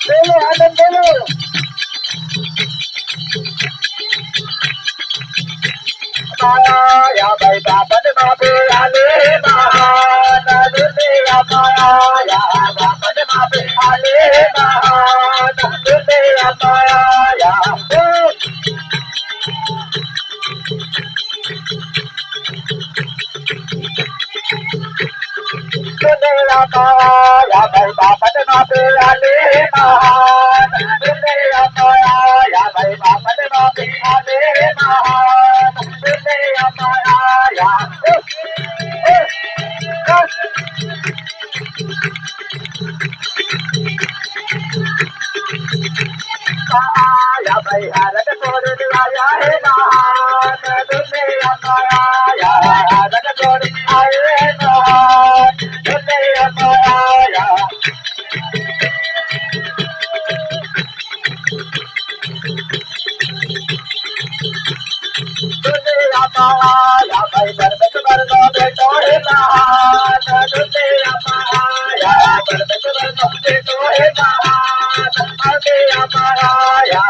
બોલો આનંદ બોલો માયા ભાઈ બાપન બાપુ આલે મહાન દુનિયા માયા બાપન બાપુ આલે મહાન દુનિયા માયા દુનિયા માયા ભાઈ બાપન બાપુ આલે મહાન દુનિયા માયા ભાઈ બાપન બાપુ આલે મહાન દુનિયા માયા माया भाई हारत छोड़ आया है महान दुनिया माया हारत छोड़ आए महान दुनिया माया दुनिया माया भाई बरबत बरनो बेटो है महान दुनिया माया बरबत बरनो बेटो है महान दुनिया माया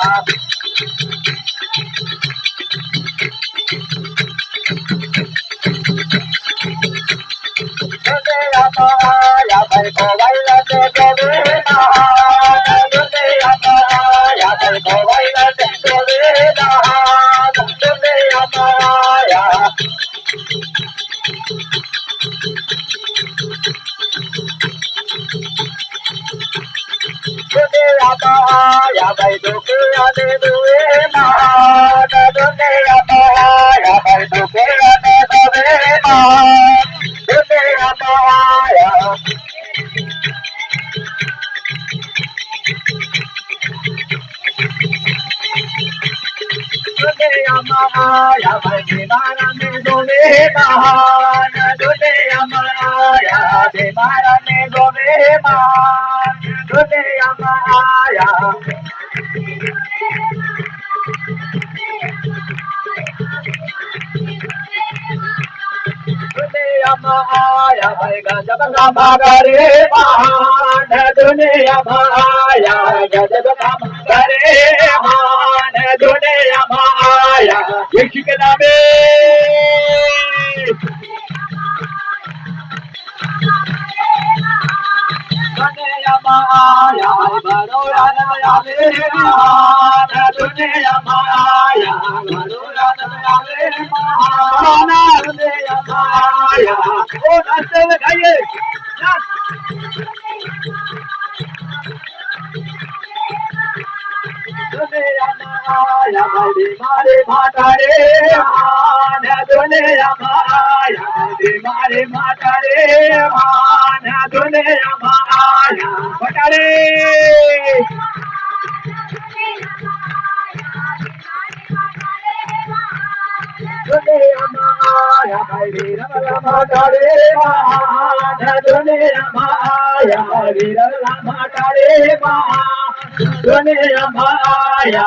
दुनिया माया भाई मोबाइल से जोड़े महान दुनिया माया भाई मोबाइल से जोड़े महान दुनिया माया दुनिया माया भाई दुनिया दे दुए महान दुनिया माया भाई दुनिया दे दुए महान दुनिया माया दुनिया माया भाई बीमारा में डूबे महान दुनिया माया बीमारा में डूबे महान दुनिया माया दुनिया माया भाई गजब का करे महान दुनिया माया गजब का करे महान दुनिया माया यीशु के नाम में दुनिया माया बड़ोरा नया महान दुनिया माया बड़ोरा नया महान दुनिया माया ओ नाचते हुए गाइए दुनिया माया भाई मारे माता रे महान दुनिया माया मारे माता रे महान दुनिया माया बता रे दुनिया माया भाई वीरा माता रे महान दुनिया माया वीरा माता रे महान दुनिया माया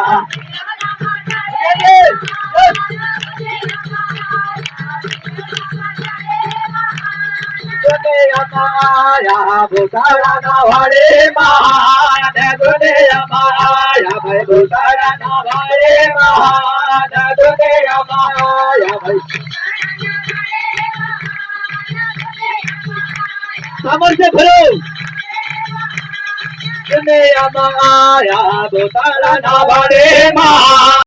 दुनिया माया भूतारा नवारे महान दुनिया माया भाई भूतारा नवारे महान दुनिया माया भाई समर से भरो दुनिया माया भूतारा नवारे महान